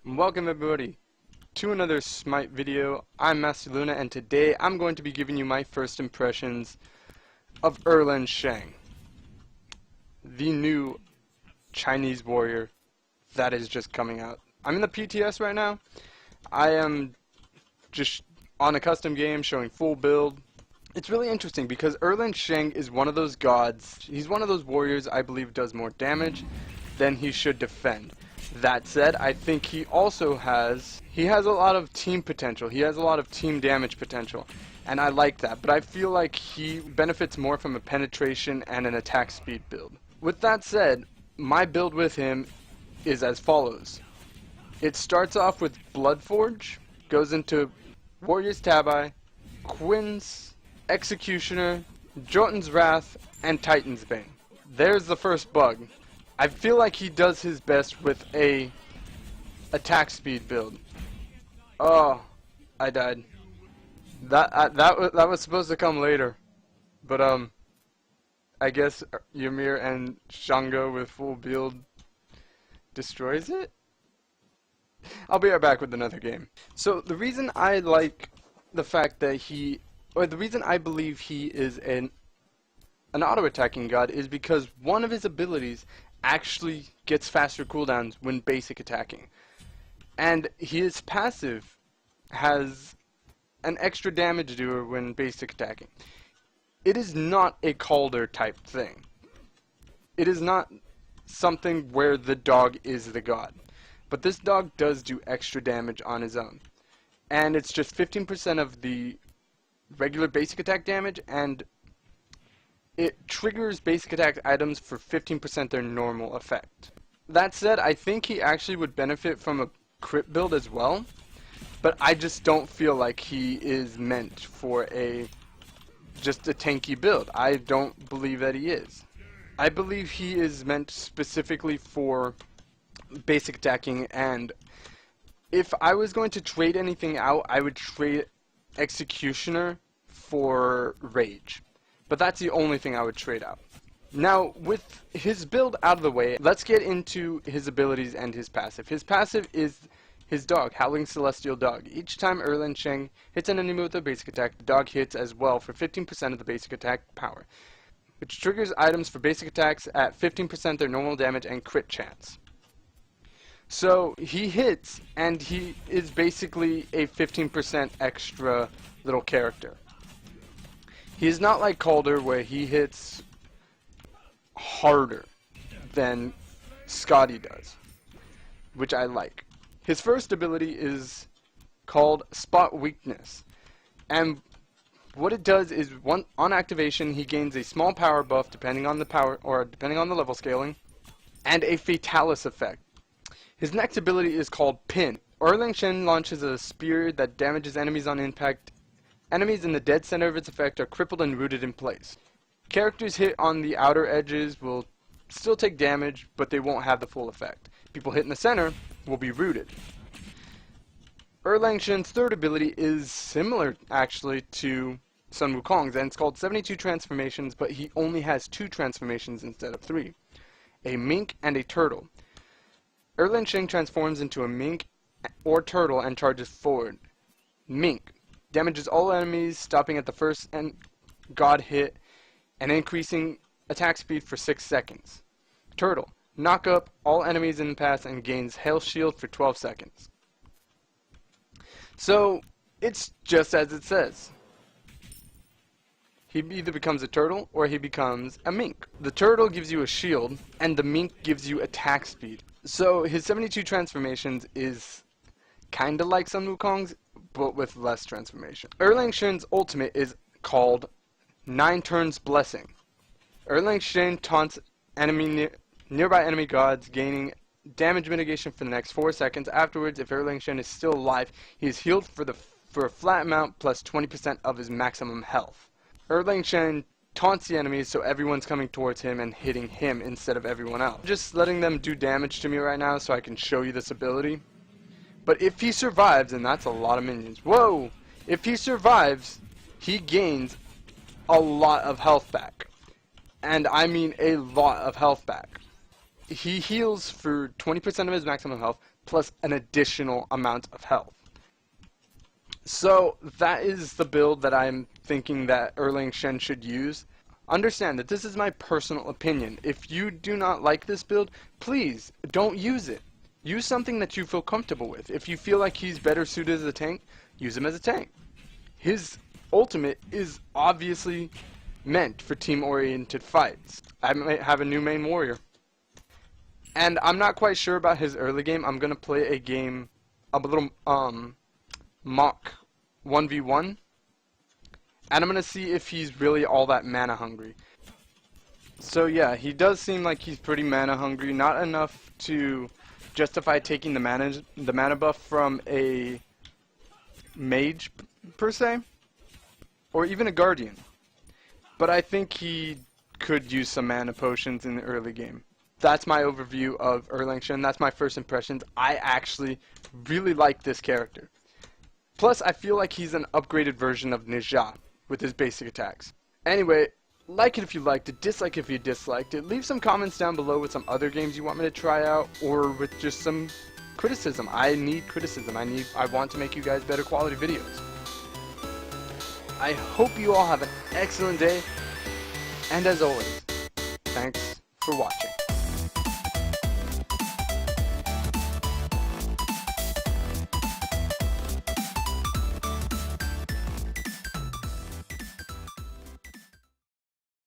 Welcome everybody to another Smite video. I'm Master Luna, and today I'm going to be giving you my first impressions of Erlang Shen, the new Chinese warrior that is just coming out. I'm in the PTS right now. I am just on a custom game showing full build. It's really interesting because Erlang Shen is one of those gods. He's one of those warriors I believe does more damage than he should defend. That said, I think he also has a lot of team potential. He has a lot of team damage potential, and I like that. But I feel like he benefits more from a penetration and an attack speed build. With that said, my build with him is as follows. It starts off with Bloodforge, goes into Warrior's Tabi, Quinn's Executioner, Jotun's Wrath, and Titan's Bane. There's the first bug. I feel like he does his best with a attack speed build. Oh, I died. That was supposed to come later, but I guess Ymir and Shango with full build destroys it. I'll be right back with another game. So the reason I like the fact that the reason I believe he is an auto-attacking god is because one of his abilities actually gets faster cooldowns when basic attacking, and his passive has an extra damage doer when basic attacking. It is not a Calder type thing. It is not something where the dog is the god, but this dog does do extra damage on his own, and it's just 15% of the regular basic attack damage, and it triggers basic attack items for 15% their normal effect. That said, I think he actually would benefit from a crit build as well, but I just don't feel like he is meant for just a tanky build. I don't believe that he is. I believe he is meant specifically for basic attacking, and if I was going to trade anything out, I would trade Executioner for Rage. But that's the only thing I would trade out. Now, with his build out of the way, let's get into his abilities and his passive. His passive is his dog, Howling Celestial Dog. Each time Erlang Shen hits an enemy with a basic attack, the dog hits as well for 15% of the basic attack power, which triggers items for basic attacks at 15% their normal damage and crit chance. So he hits, and he is basically a 15% extra little character. He is not like Calder, where he hits harder than Scotty does, which I like. His first ability is called Spot Weakness, and what it does is on activation he gains a small power buff depending on the level scaling, and a Fatalis effect. His next ability is called Pin. Erlang Shen launches a spear that damages enemies on impact. Enemies in the dead center of its effect are crippled and rooted in place. Characters hit on the outer edges will still take damage, but they won't have the full effect. People hit in the center will be rooted. Erlang Shen's third ability is similar, actually, to Sun Wukong's, and it's called 72 Transformations, but he only has 2 transformations instead of 3. A mink and a turtle. Erlang Shen transforms into a mink or turtle and charges forward. Mink damages all enemies, stopping at the first god hit and increasing attack speed for 6 seconds. Turtle, knock up all enemies in the path and gains health shield for 12 seconds. So, it's just as it says. He either becomes a turtle or he becomes a mink. The turtle gives you a shield and the mink gives you attack speed. So his 72 transformations is kinda like Sun Wukong's, but with less transformation. Erlang Shen's ultimate is called 9 Turns Blessing. Erlang Shen taunts nearby enemy gods, gaining damage mitigation for the next 4 seconds. Afterwards, if Erlang Shen is still alive, he is healed for a flat amount plus 20% of his maximum health. Erlang Shen taunts the enemies so everyone's coming towards him and hitting him instead of everyone else. I'm just letting them do damage to me right now so I can show you this ability. But if he survives, and that's a lot of minions. Whoa! If he survives, he gains a lot of health back. And I mean a lot of health back. He heals for 20% of his maximum health, plus an additional amount of health. So that is the build that I'm thinking that Erlang Shen should use. Understand that this is my personal opinion. If you do not like this build, please don't use it. Use something that you feel comfortable with. If you feel like he's better suited as a tank, use him as a tank. His ultimate is obviously meant for team-oriented fights. I might have a new main warrior. And I'm not quite sure about his early game. I'm going to play a game, a little mock 1v1. And I'm going to see if he's really all that mana hungry. So yeah, he does seem like he's pretty mana hungry. Not enough to justify taking the mana buff from a mage per se, or even a guardian. But I think he could use some mana potions in the early game. That's my overview of Erlang Shen. That's my first impressions. I actually really like this character. Plus, I feel like he's an upgraded version of Ninja with his basic attacks. Anyway, like it if you liked it, dislike if you disliked it. Leave some comments down below with some other games you want me to try out, or with just some criticism. I need criticism. I want to make you guys better quality videos. I hope you all have an excellent day, and as always, thanks for watching.